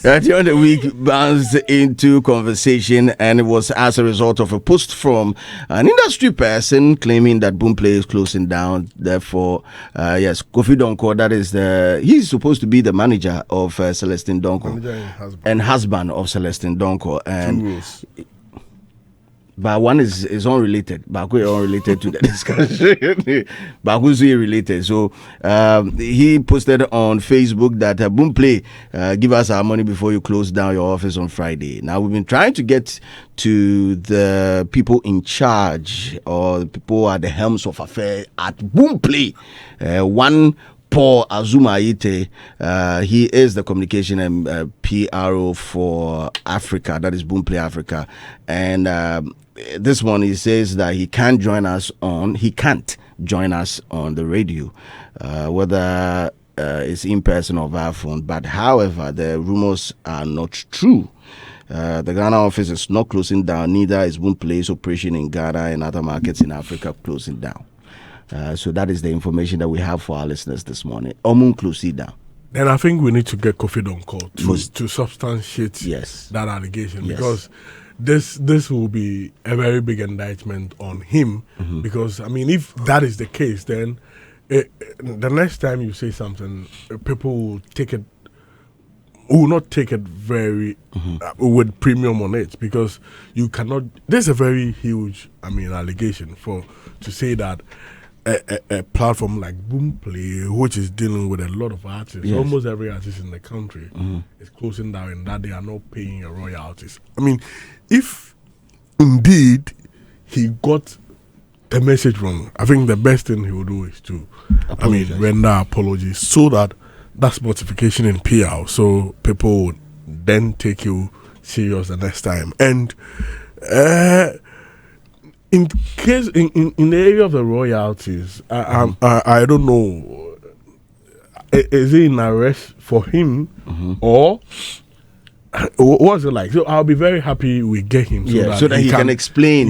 During the week, bounced into conversation, and it was as a result of a post from an industry person claiming that Boomplay is closing down. Therefore, yes, Kofi Donkor, that is he's supposed to be the manager of Celestine Donkor and husband of Celestine Donkor, and. But one is unrelated. Baku is unrelated to the discussion. Baku is related. So he posted on Facebook that Boomplay, give us our money before you close down your office on Friday. Now we've been trying to get to the people in charge or the people at the helms of affairs at Boomplay. One Paul Azuma Ite, he is the communication and PRO for Africa, that is Boomplay Africa. And this one, he says that he can't join us on the radio, whether it's in person or via phone. But however, the rumors are not true. The Ghana office is not closing down, neither is Boomplay's operation in Ghana and other markets in Africa closing down. So that is the information that we have for our listeners this morning. Omun closing down. Then I think we need to get Kofi Donkor to substantiate that allegation, because this will be a very big indictment on him. Because, I mean, if that is the case, then the next time you say something, people will not take it very with premium on it, because you cannot. There's a very huge, allegation to say that a platform like Boomplay, which is dealing with a lot of artists, almost every artist in the country, is closing down, and that they are not paying your royalties. I mean, if indeed he got the message wrong, I think the best thing he will do is to, render apologies, so that that's mortification in PR, so people would then take you serious the next time. And in case in the area of the royalties, I don't know, is it in arrest for him or what's it like? So I'll be very happy we get him so that he can explain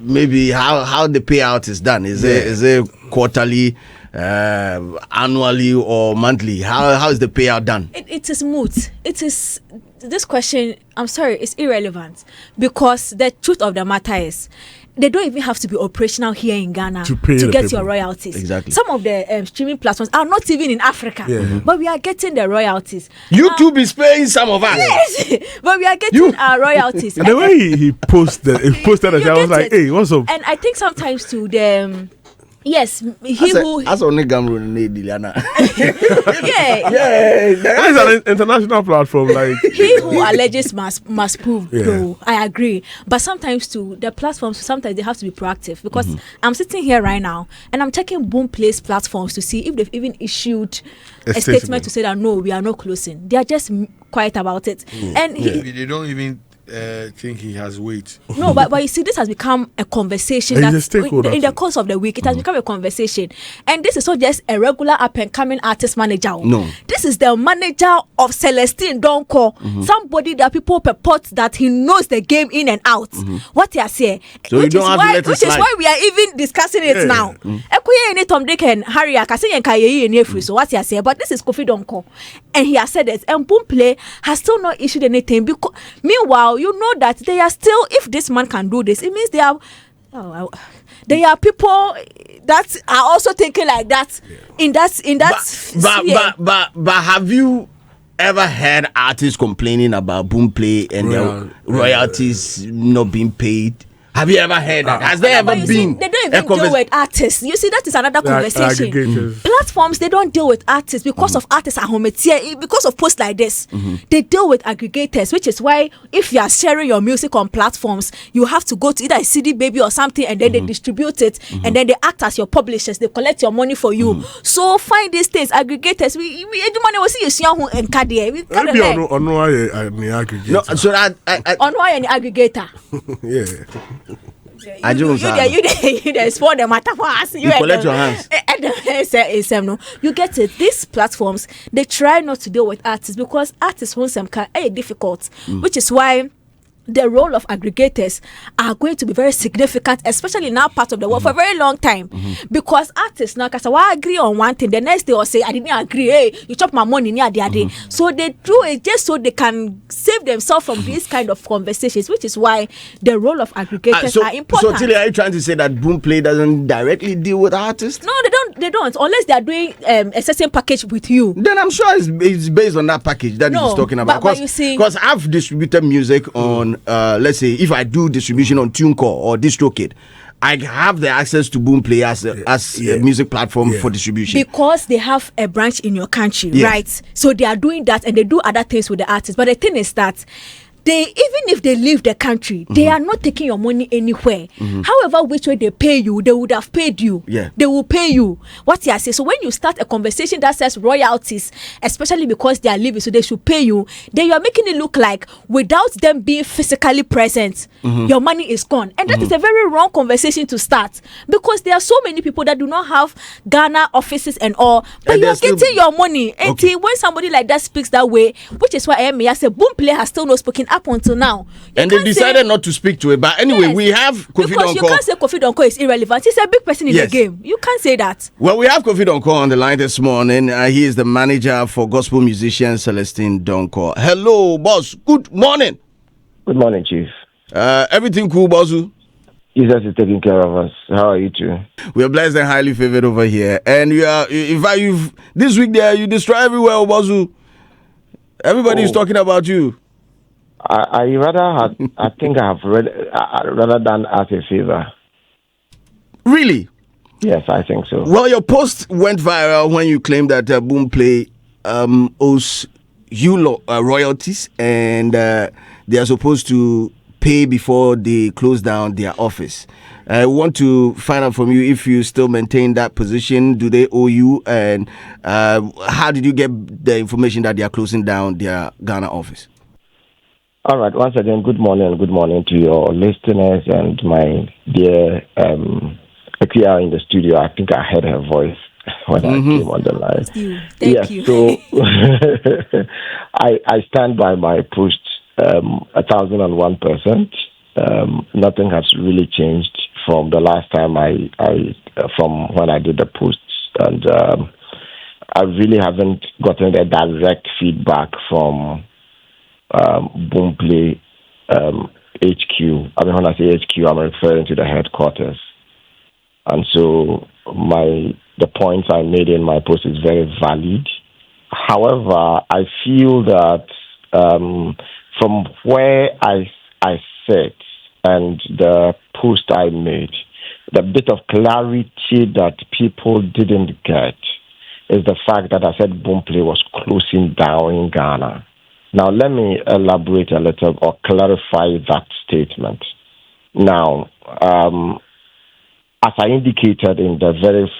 maybe how the payout is done. Is it quarterly, annually, or monthly? How is the payout done? It is moot. It is. This question, I'm sorry, it's irrelevant, because the truth of the matter is they don't even have to be operational here in Ghana to get your royalties. Exactly. Some of the streaming platforms are not even in Africa, but we are getting the royalties. YouTube is paying some of us. Yes, but we are getting our royalties. And the way he posted it, I was like, hey, what's up? And I think sometimes to them. Yes, as only Gamro Diliana. That is an international platform. Like he who alleges must prove. Though I agree, but sometimes too the platforms they have to be proactive, because I'm sitting here right now and I'm checking Boomplay's platforms to see if they've even issued a statement to say that no, we are not closing. They are just quiet about it, and they don't even think he has weight. No, but you see, this has become a conversation that in the course of the week it has become a conversation, and this is not just a regular up and coming artist manager. No, this is the manager of Celestine Donkor, somebody that people purport that he knows the game in and out. What you say? So which is why we are even discussing it now. Tom Dick and Harry, so what you say? But this is Kofi Donkor, and he has said it. And Boomplay has still not issued anything. Because meanwhile, you know that they are still. If this man can do this, it means they are. They are people that are also thinking like that. In that. But have you ever heard artists complaining about Boomplay and their royalties not being paid? Have you ever heard that? Has there ever been? They don't even deal with artists. You see, that is another conversation. Platforms, they don't deal with artists because of artists at home. Because of posts like this, they deal with aggregators, which is why if you are sharing your music on platforms, you have to go to either a CD Baby or something, and then they distribute it, and then they act as your publishers. They collect your money for you. So find these things, aggregators. We money will see you and Kadia. We aggregator. Yeah. You spoil the matter for us. You collect your hands. You get it. These platforms, they try not to deal with artists because artists want some kind difficult, which is why the role of aggregators are going to be very significant, especially in our part of the world, for a very long time. Because artists now, because I agree on one thing, the next day will say, I didn't agree, hey, you chop my money near the other. So they do it just so they can save themselves from these kind of conversations, which is why the role of aggregators are important. So, Tilly, are you trying to say that Boomplay doesn't directly deal with artists? No, they don't, unless they are doing a certain package with you. Then I'm sure it's based on that package that he's talking about. But you see, because I've distributed music on, let's say, if I do distribution on TuneCore or DistroKid, I have the access to Boomplay as a music platform for distribution. Because they have a branch in your country, right? So they are doing that and they do other things with the artists. But the thing is that even if they leave the country, they are not taking your money anywhere. However, which way they pay you, they would have paid you. Yeah. They will pay you. What you say. So when you start a conversation that says royalties, especially because they are leaving, so they should pay you, then you are making it look like without them being physically present, your money is gone. And that is a very wrong conversation to start, because there are so many people that do not have Ghana offices and all, but you are getting your money. And when somebody like that speaks that way, which is why I say Boomplay has still not spoken up until now. And they decided not to speak to it. But anyway, we have Kofi Donkor. Because you can't say Kofi Donkor is irrelevant. He's a big person in the game. You can't say that. Well, we have Kofi Donkor on the line this morning. He is the manager for gospel musician Celestine Donkor. Hello, boss. Good morning. Good morning, Chief. Everything cool, Bosu? Jesus is taking care of us. How are you too? We are blessed and highly favored over here. And this week there, you destroy everywhere, Bosu. Everybody is talking about you. I think I have rather done us a favor. Really? Yes, I think so. Well, your post went viral when you claimed that Boomplay owes you royalties, and they are supposed to pay before they close down their office. I want to find out from you if you still maintain that position. Do they owe you? And how did you get the information that they are closing down their Ghana office? All right. Once again, good morning and good morning to your listeners and my dear Akia in the studio. I think I heard her voice when I came on the line. Thank you. So I stand by my post 1,001%. Nothing has really changed from the last time from when I did the posts, and I really haven't gotten a direct feedback from Boomplay HQ. I mean, when I say HQ, I'm referring to the headquarters. And so the points I made in my post is very valid. However, I feel that from where I sit and the post I made, the bit of clarity that people didn't get is the fact that I said Boomplay was closing down in Ghana. Now, let me elaborate a little or clarify that statement. Now, as I indicated in the very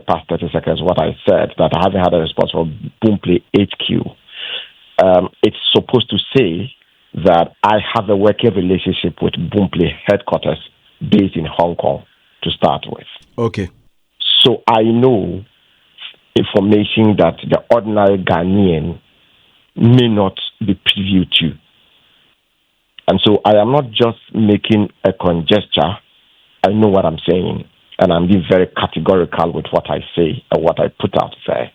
past 30 seconds, what I said, that I haven't had a response from Boomplay HQ, it's supposed to say that I have a working relationship with Boomplay headquarters based in Hong Kong to start with. Okay. So I know information that the ordinary Ghanaian may not be privy to. And so I am not just making a conjecture. I know what I'm saying, and I'm being very categorical with what I say and what I put out there.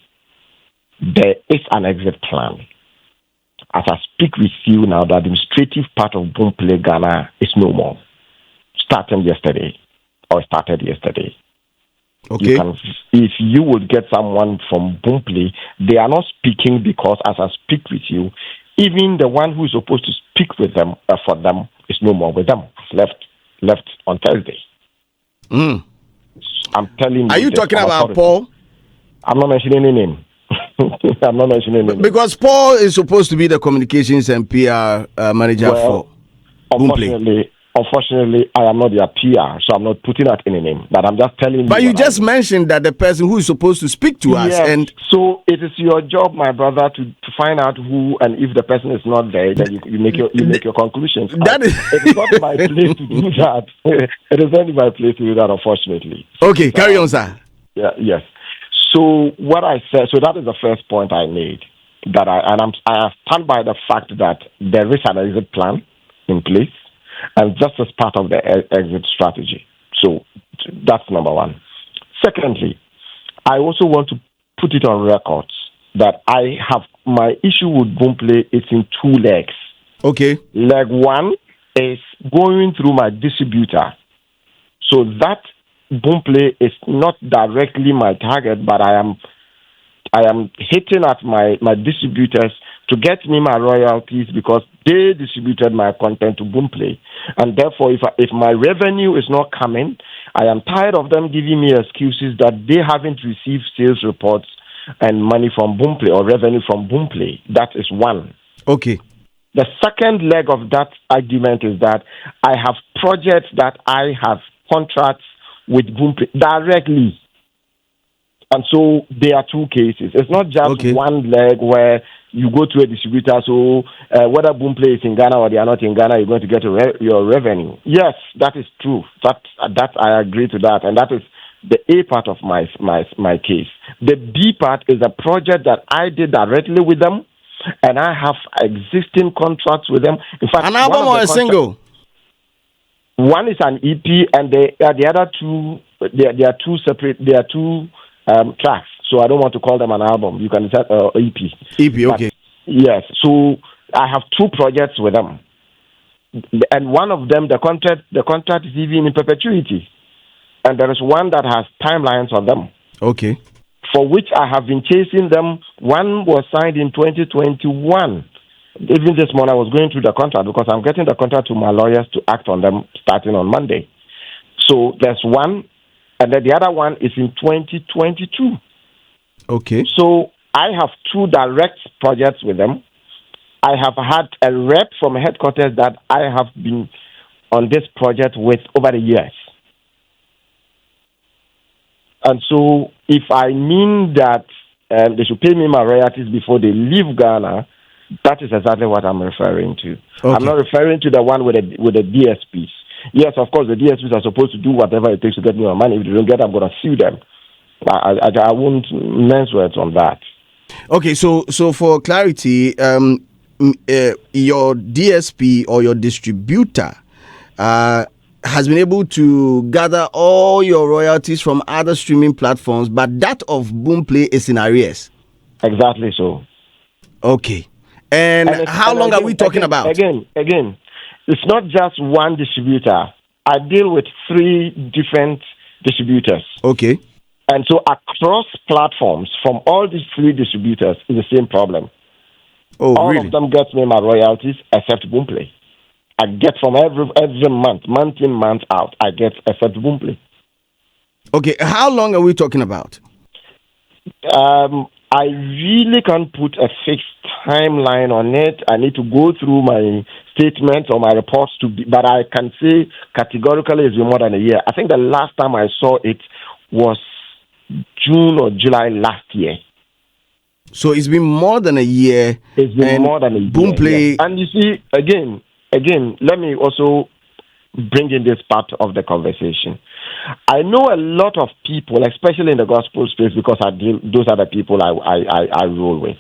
There is an exit plan. As I speak with you now, the administrative part of Boomplay Ghana is no more. Started yesterday. Okay. If you would get someone from Boomplay, they are not speaking because as I speak with you, even the one who is supposed to speak with them for them is no more with them. Left on Thursday. I'm telling you. Are you talking about Paul? I'm not mentioning any name. I'm not mentioning any name. Because Paul is supposed to be the communications and PR manager for Boomplay. Unfortunately, I am not their PR, so I'm not putting out any name. But I'm just telling you. But you just mentioned that the person who is supposed to speak to us, and so it is your job, my brother, to find out who, and if the person is not there, then you make your conclusions. It is not my place to do that. It is not my place to do that, unfortunately. Okay, carry on, sir. Yes. So what I said, so that is the first point I made. that I stand by the fact that there is an exit plan in place, and just as part of the exit strategy. So that's number one. Secondly, I also want to put it on record that I have my issue with Boomplay is in two legs. Okay. Leg one is going through my distributor. So that Boomplay is not directly my target, but I am hitting at my distributors to get me my royalties because they distributed my content to Boomplay. And therefore, if my revenue is not coming, I am tired of them giving me excuses that they haven't received sales reports and money from Boomplay or revenue from Boomplay. That is one. Okay. The second leg of that argument is that I have projects that I have contracts with Boomplay directly. And so there are two cases. It's not just one leg where you go to a distributor, so whether Boomplay is in Ghana or they are not in Ghana, you're going to get your revenue. Yes, that is true. That I agree to that. And that is the A part of my case. The B part is a project that I did directly with them, and I have existing contracts with them. In fact, an album or a single? One is an EP, and the other two, they are two separate. They are two tracks. So I don't want to call them an album. You can say EP. EP, okay. Yes. So I have two projects with them, and one of them, the contract is even in perpetuity, and there is one that has timelines on them. Okay. For which I have been chasing them. One was signed in 2021. Even this morning, I was going through the contract because I'm getting the contract to my lawyers to act on them starting on Monday. So there's one, and then the other one is in 2022. Okay. So I have two direct projects with them. I have had a rep from headquarters that I have been on this project with over the years. And so if I mean that they should pay me my royalties before they leave Ghana, that is exactly what I'm referring to. Okay. I'm not referring to the one with the DSPs. Yes, of course, the DSPs are supposed to do whatever it takes to get me my money. If they don't get it, I'm going to sue them. I won't mince words on that. Okay, so for clarity, your DSP or your distributor has been able to gather all your royalties from other streaming platforms, but that of Boomplay is in arrears. Exactly so. Okay. And how long are we talking about? Again, it's not just one distributor. I deal with 3 different distributors. Okay. And so across platforms, from all these 3 distributors, is the same problem. Oh, all really? of them get me my royalties except Boomplay. I get from every month in, month out, I get except Boomplay. Okay, how long are we talking about? I really can't put a fixed timeline on it. I need to go through my statements or my reports but I can say categorically it's been more than a year. I think the last time I saw it was June or July last year. So it's been more than a year. It's been more than a year. Boomplay. Yes. And you see, again, let me also bring in this part of the conversation. I know a lot of people, especially in the gospel space, because those are the people I roll with,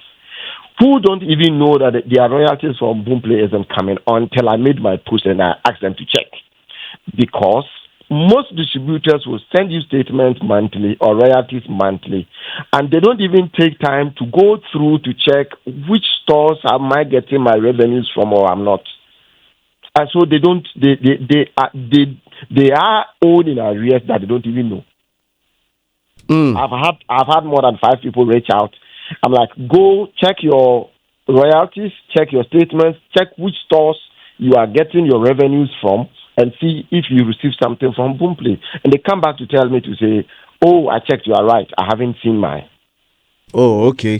who don't even know that their royalties from Boomplay isn't coming until I made my post and I asked them to check. Because most distributors will send you statements monthly or royalties monthly, and they don't even take time to go through to check which stores am I getting my revenues from or I'm not. And so they are owed in arrears that they don't even know. I've had more than 5 people reach out. I'm like, go check your royalties, check your statements, check which stores you are getting your revenues from, and see if you receive something from Boomplay. And they come back to tell me to say, oh, I checked, you are right, I haven't seen mine. Oh, okay.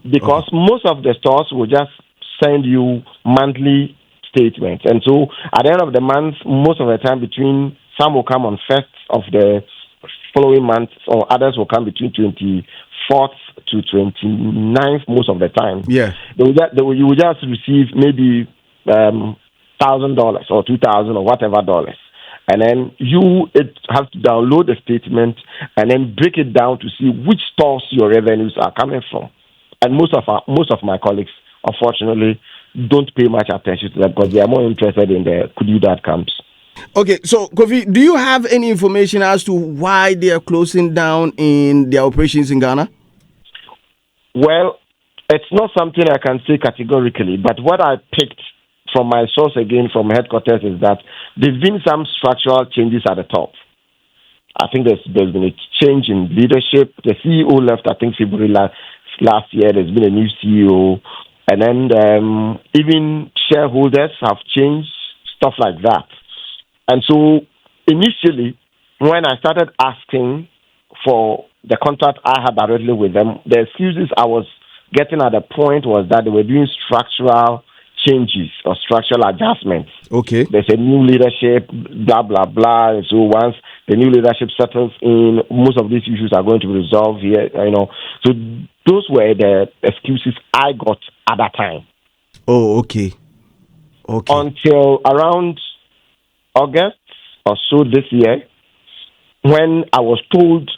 Because most of the stores will just send you monthly statements. And so at the end of the month, most of the time some will come on 1st of the following month, or others will come between 24th to 29th most of the time. Yeah. You will just receive maybe $1,000 or $2,000 or whatever dollars. And then you have to download the statement and then break it down to see which stores your revenues are coming from. and most of my colleagues, unfortunately, don't pay much attention to that because they are more interested in the could you that camps. Okay, so Kofi, do you have any information as to why they are closing down in their operations in Ghana? Well, it's not something I can say categorically, but what I picked from my source again from headquarters is that there's been some structural changes at the top. I think there's been a change in leadership. The CEO left, I think, February last year. There's been a new CEO. And then even shareholders have changed, stuff like that. And so initially, when I started asking for the contact I had directly with them, the excuses I was getting at the point was that they were doing structural changes or structural adjustments. Okay. There's a new leadership, blah, blah, blah. And so once the new leadership settles in, most of these issues are going to be resolved here, So those were the excuses I got at that time. Oh, okay. Okay. Until around August or so this year, when I was told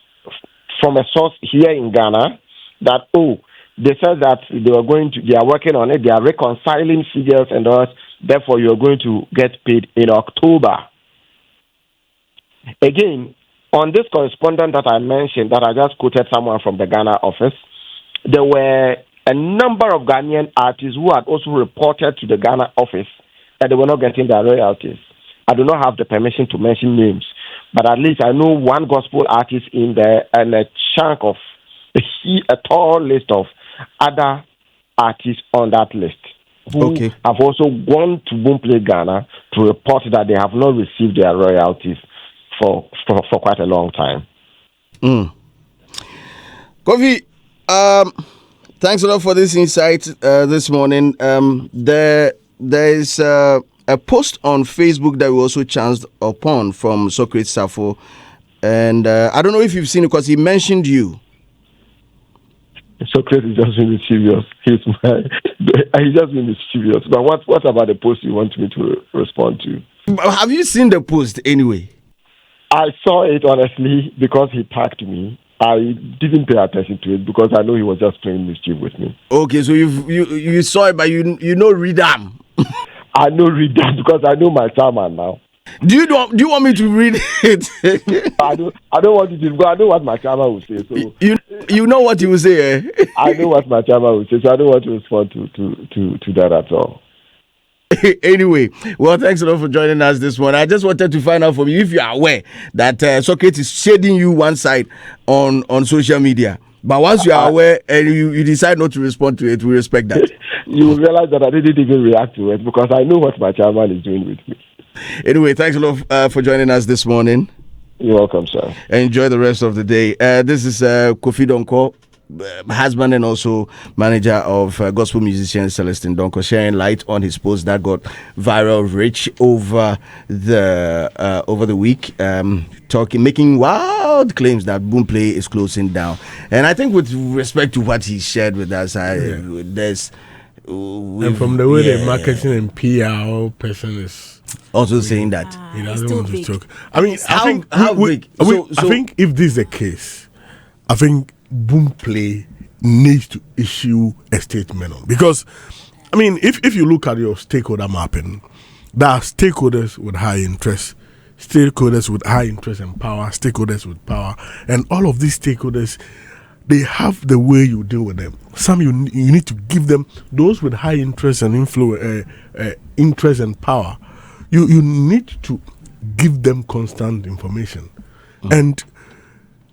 from a source here in Ghana that, they said that they are working on it, they are reconciling figures and all, therefore you're going to get paid in October. Again, on this correspondent that I mentioned, that I just quoted someone from the Ghana office, there were a number of Ghanaian artists who had also reported to the Ghana office that they were not getting their royalties. I do not have the permission to mention names, but at least I know one gospel artist in there and a tall list of other artists on that list who have also gone to Boomplay Ghana to report that they have not received their royalties for quite a long time. Kofi, thanks a lot for this insight this morning. There is a post on Facebook that we also chanced upon from Socrates Safo, and I don't know if you've seen it because he mentioned you. Socrates is just being mischievous. He's just being mischievous. But what about the post you want me to respond to? Have you seen the post anyway? I saw it honestly because he tagged me. I didn't pay attention to it because I know he was just playing mischief with me. Okay, so you saw it, but you know read them. I know read that because I know my chairman now. Do you want me to read it? I don't want you to because I know what my chairman will say. So you know what he will say, eh? I know what my chairman will say, so I don't want to respond to that at all. Anyway, well, thanks a lot for joining us this morning. I just wanted to find out from you if you are aware that Socrates is shading you one side on social media. But once you are aware and you decide not to respond to it, we respect that. You will realize that I didn't even react to it because I know what my chairman is doing with me. Anyway, thanks a lot for joining us this morning. You're welcome, sir. Enjoy the rest of the day. This is Kofi Donkor, husband and also manager of gospel musician Celestine Donkor, sharing light on his post that got viral reach over the week, making wild claims that Boomplay is closing down. And I think with respect to what he shared with us, there's and from the way the marketing and PR person is also saying that he doesn't want to talk. I mean, how big? I think if this is the case, I think Boomplay needs to issue a statement on, because I mean, if you look at your stakeholder mapping, there are stakeholders with high interest, stakeholders with high interest and power, stakeholders with power, and all of these stakeholders, they have the way you deal with them. Some you need to give them, those with high interest and influence, interest and power. You need to give them constant information, and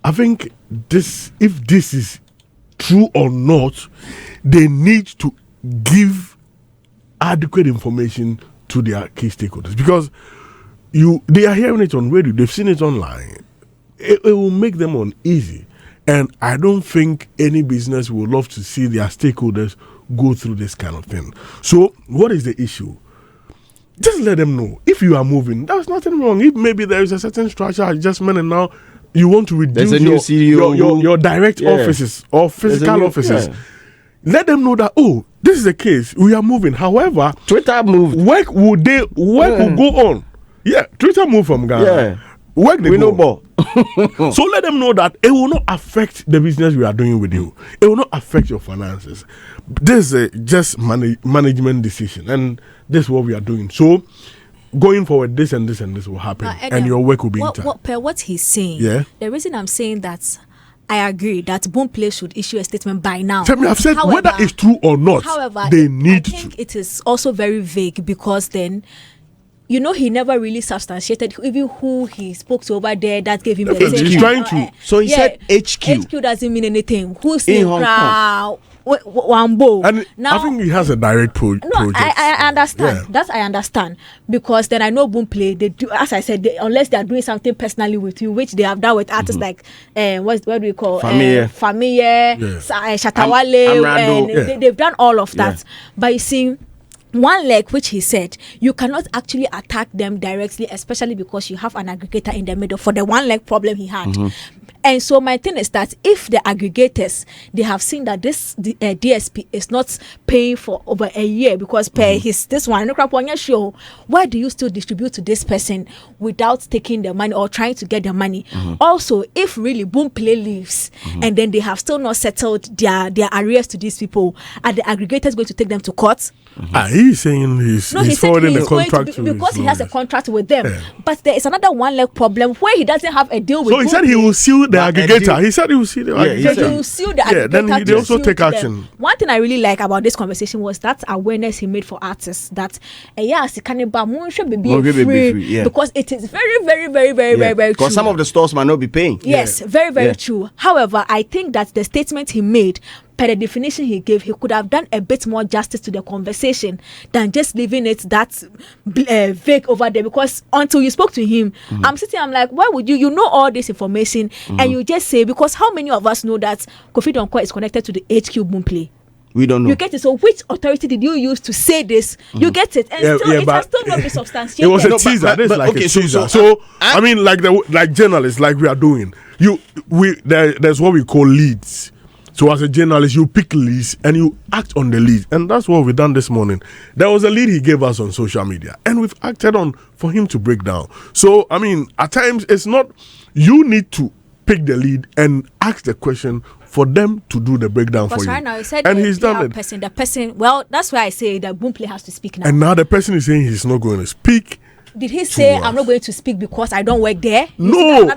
I think if this is true or not, they need to give adequate information to their key stakeholders, because they are hearing it on radio, they've seen it online. It will make them uneasy. And I don't think any business would love to see their stakeholders go through this kind of thing. So what is the issue? Just let them know. If you are moving, there's nothing wrong. If maybe there is a certain structure adjustment and now you want to reduce your direct offices or physical offices, let them know that, this is the case. We are moving. However, Twitter moved. Work will go on. Yeah, Twitter moved from Ghana. Yeah. Work we know more. So let them know that it will not affect the business we are doing with you. It will not affect your finances. This is just management decision, and this is what we are doing. So going forward, this and this and this will happen, and your work will be intact. What he's saying, the reason I'm saying that, I agree that Boomplay should issue a statement by now. I've said, however, whether it's true or not, they need to. I think it is also very vague, because then, he never really substantiated even who he spoke to over there that gave him the He's trying to. So he said HQ. HQ doesn't mean anything. Who's in Hong Kong? Wambo. And now, I think he has a direct project. I understand. Yeah. That I understand, because then I know Boomplay, they do, as I said, unless they are doing something personally with you, which they have done with artists like what do we call Famille, Shatawale, and they've done all of that. But you see, one leg, which he said, you cannot actually attack them directly, especially because you have an aggregator in the middle for the one leg problem he had. And so my thing is that if the aggregators, they have seen that this DSP is not paying for over a year, because per this one, show, why do you still distribute to this person without taking the money or trying to get the money? Also, if really Boomplay leaves and then they have still not settled their arrears to these people, are the aggregators going to take them to court? He's saying he's forwarding the contract because he has a contract with them. But there is another one leg problem where he doesn't have a deal with. So he said he will sue the aggregator. He said he will sue the aggregator. He will sue the aggregator. Then they also take action. Them. One thing I really like about this conversation was that awareness he made for artists that because it is very, very, very, very, very, very true. Because some of the stores might not be paying. Yes, very, very true. However, I think that the statement he made, per the definition he gave, he could have done a bit more justice to the conversation than just leaving it that vague over there. Because until you spoke to him, I'm like, why would you know all this information and you just say, because how many of us know that Kofi Donkor is connected to the HQ Boomplay? We don't know. You get it. So which authority did you use to say this? You get it. And it has still not been substantiated. It was a teaser. This is like a teaser. So I mean, like journalists, like we are doing, there's what we call leads. So as a journalist, you pick leads and you act on the lead. And that's what we've done this morning. There was a lead he gave us on social media, and we've acted on for him to break down. So, I mean, at times, it's not, you need to pick the lead and ask the question for them to do the breakdown for you. Right now, he said and he's done it. The person, well, that's why I say that Boomplay has to speak now. And now the person is saying he's not going to speak. Did he say I'm not going to speak because I don't work there? No.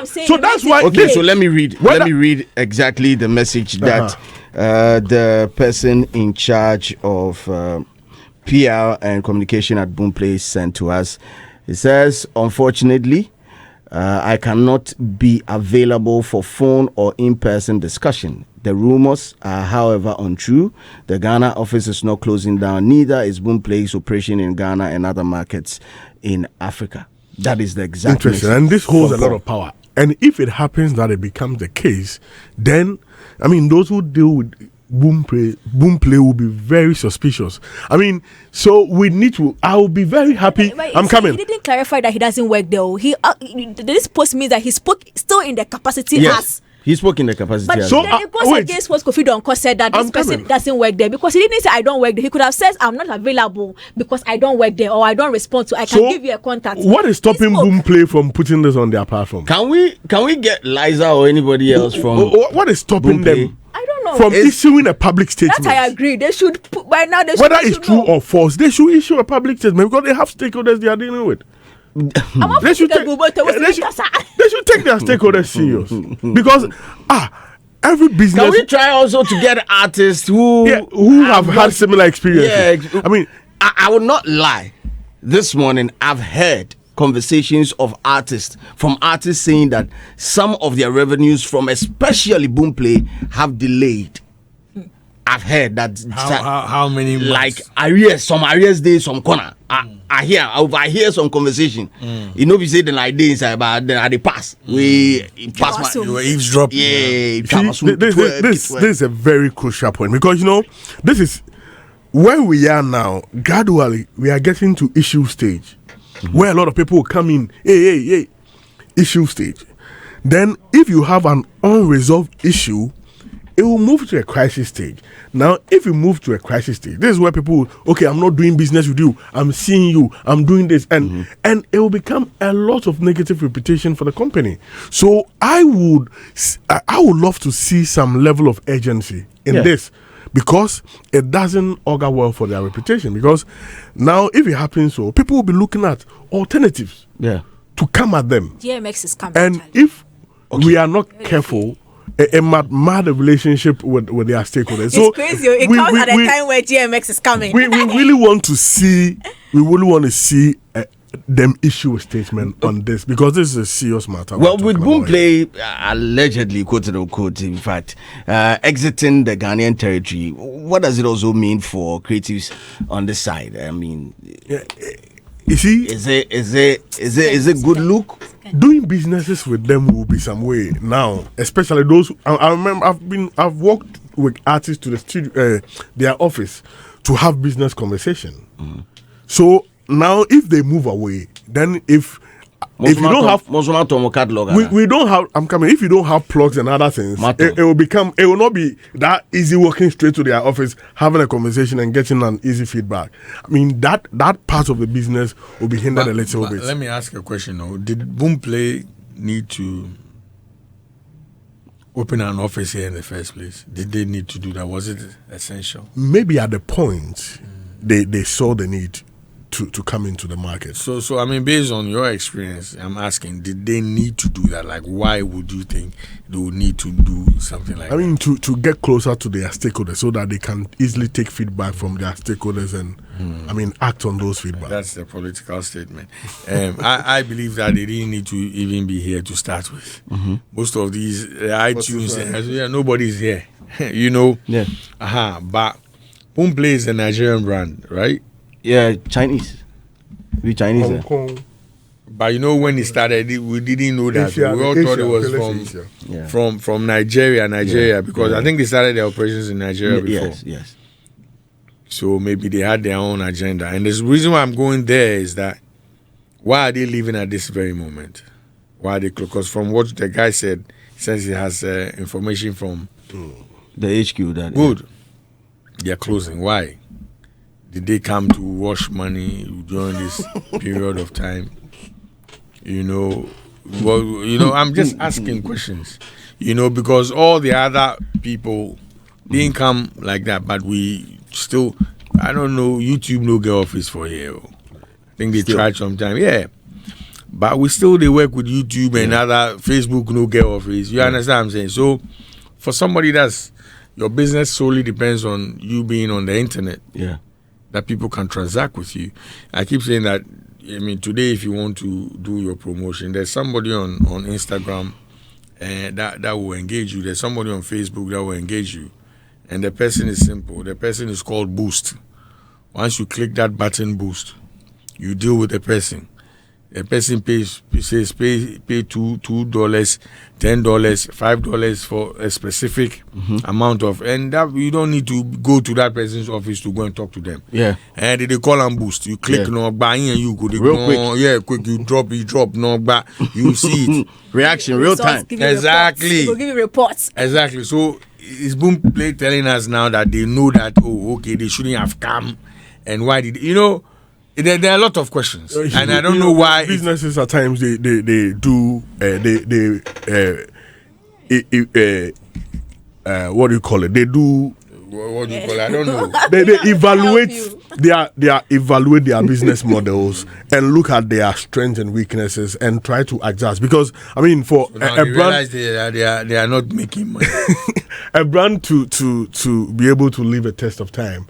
So that's why. Okay, so let me read exactly the message that the person in charge of PR and communication at Boomplay sent to us. It says, unfortunately, I cannot be available for phone or in-person discussion. The rumors are, however, untrue. The Ghana office is not closing down. Neither is Boomplay's operation in Ghana and other markets in Africa. That is the exact interesting. And this holds a lot of power. And if it happens that it becomes the case, then, I mean, those who deal with Boomplay will be very suspicious. I mean, so we need to. I will be very happy. I'm coming. He didn't clarify that he doesn't work there. This post means that he spoke still in the capacity as. He spoke in the capacity. But as then it goes against what Kofi Donkor said, that this person doesn't work there, because he didn't say I don't work there. He could have said I'm not available because I don't work there, or I don't respond to. I can give you a contact. What is stopping Boomplay from putting this on their platform? Can we get Liza or anybody else from? What is stopping them? I don't know. From issuing a public statement. That I agree. They should by now. Whether it's true or false, they should issue a public statement because they have stakeholders they are dealing with. They should take their stakeholders serious because every business. Can we try also to get artists who have had similar experiences? Yeah, I mean, I would not lie. This morning, I've heard conversations of artists saying that some of their revenues from especially Boomplay have delayed. I've heard that. How many months? Like arrears, some arrears days, some corner. I hear some conversation. You know, we say the like this, but then at the pass, we pass. You were eavesdropping. This is a very crucial point because this is where we are now. Gradually, we are getting to issue stage, where a lot of people will come in. Hey, issue stage. Then, if you have an unresolved issue, it will move to a crisis stage. Now, if you move to a crisis stage, this is where people, okay, I'm not doing business with you. I'm seeing you. I'm doing this. And it will become a lot of negative reputation for the company. So I would love to see some level of urgency in this, because it doesn't augur well for their reputation. Because now, if it happens so, people will be looking at alternatives to come at them. GMX is coming. And if we are not careful, a mad relationship with their stakeholders. It's so crazy. It comes at a time where GMX is coming. We really want to see. Them issue a statement on this, because this is a serious matter. Well, with Boomplay allegedly, quote unquote, in fact, exiting the Ghanaian territory, what does it also mean for creatives on this side? I mean, you see, is it good look? Doing businesses with them will be some way now, especially those. I remember I've walked with artists to the studio, their office, to have business conversation. So now, if they move away, then if you don't have, we don't have. I'm coming. If you don't have plugs and other things, it will not be that easy walking straight to their office, having a conversation and getting an easy feedback. I mean, that part of the business will be hindered a little bit. Let me ask a question though. Did Boomplay need to open an office here in the first place? Did they need to do that? Was it essential? Maybe at the point they saw the need to come into the market. So I mean, based on your experience, I'm asking, did they need to do that? Like, why would you think they would need to do something like that? I mean, to get closer to their stakeholders so that they can easily take feedback from their stakeholders and, I mean, act on those feedback. That's the political statement. I believe that they didn't need to even be here to start with. Most of these iTunes, nobody's here, you know? Yeah. But Boomplay is a Nigerian brand, right? Yeah, Chinese. We Chinese. Hong Kong. But you know, when it started, we didn't know that. We all thought it was from Nigeria, because I think they started their operations in Nigeria before. Yes. So maybe they had their own agenda. And the reason why I'm going there is that, why are they leaving at this very moment? Why are they? Because from what the guy said, since he has information from the HQ that good, they're closing. Why? Did they come to wash money during this period of time? You know, I'm just asking questions. You know, because all the other people didn't come like that, but we still, I don't know, YouTube no get office for here. I think they tried sometime, but they work with YouTube and other Facebook no get office. You understand what I'm saying? So, for somebody that's, your business solely depends on you being on the internet. Yeah. That people can transact with you. I keep saying that, I mean, today if you want to do your promotion, there's somebody on Instagram that will engage you. There's somebody on Facebook that will engage you. And the person is simple. The person is called Boost. Once you click that button, Boost, you deal with the person. The person pays $2, $10, $5 for a specific amount of, and that you don't need to go to that person's office to go and talk to them. Yeah. And they call and Boost. You click no buying and you go quick. Quick. You drop no but you see it. Reaction real time. Exactly. We'll give you reports. Exactly. So is Boomplay telling us now that they know that they shouldn't have come, and why did There are a lot of questions, and I don't know why businesses at times they do what do you call it? They do what do you call it? I don't know. They evaluate they evaluate their business models and look at their strengths and weaknesses and try to adjust. Because I mean, for a brand, they are not making money. A brand to be able to live a test of time,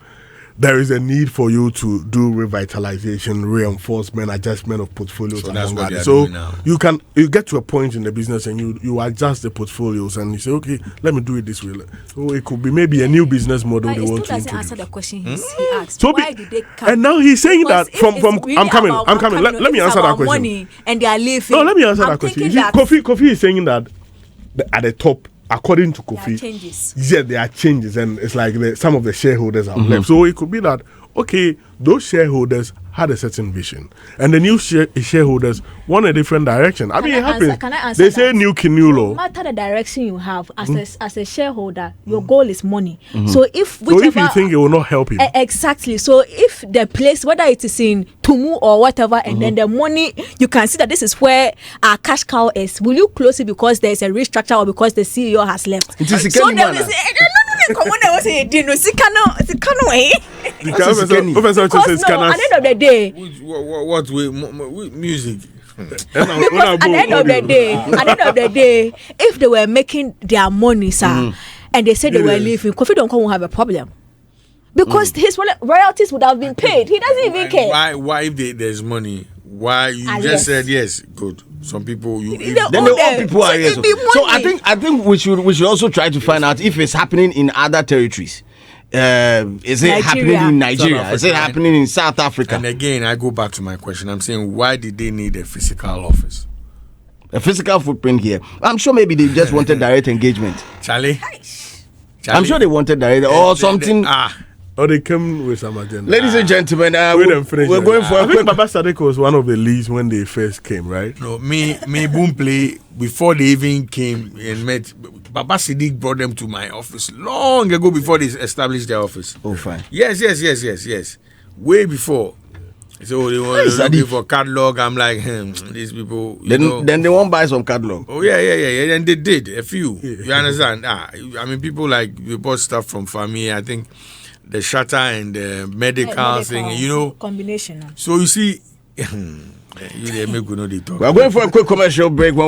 there is a need for you to do revitalization, reinforcement, adjustment of portfolios. So that's what so you get to a point in the business and you adjust the portfolios and you say, okay, let me do it this way. So it could be maybe a new business model they want to introduce. Answer the question he asked. So why did they come? And now he's saying because that from I'm coming. Let me answer that question. Money and they are leaving. No, let me answer that question. Kofi is saying that at the top, according to Kofi, there are changes, and it's like some of the shareholders have left. So it could be that, okay, those shareholders had a certain vision, and the new shareholders want a different direction. I mean, it happens. Can I answer they say new Kinulo. No matter the direction you have as a shareholder, your goal is money. So if you think it will not help him, exactly. So if the place, whether it is in Tumu or whatever, and then the money, you can see that this is where our cash cow is. Will you close it because there is a restructure or because the CEO has left? It is So there is. Come on, I was saying, no, because at the end of the day, what music? Because at the end of the day, if they were making their money, sir, and they said they were leaving, Kofi Donkor won't have a problem. Because his royalties would have been paid. He doesn't even care. Why if there's money? Why you just said yes? Good. Some people then all people are here. So I think we should also try to find out if it's happening in other territories. Is it happening in Nigeria? Africa, is it happening in South Africa? And again, I go back to my question. I'm saying, why did they need a physical office? A physical footprint here. I'm sure maybe they just wanted direct engagement. Charlie? I'm sure they wanted direct or something. Or they came with some agenda. Ladies and gentlemen, we're going for I think Baba Sadiq was one of the leads when they first came, right? No, me Boomplay, before they even came and met, Baba Sadiq brought them to my office long ago before they established their office. Oh, fine. Yes. Way before. So they were looking for catalog. I'm like, these people. Then they won't buy some catalog. Oh yeah. And they did a few. Yeah. You understand? I mean, people like we bought stuff from Fami. I think the shutter and the medical thing, combination. So you see, you make we know they talk. We're going for a quick commercial break. When we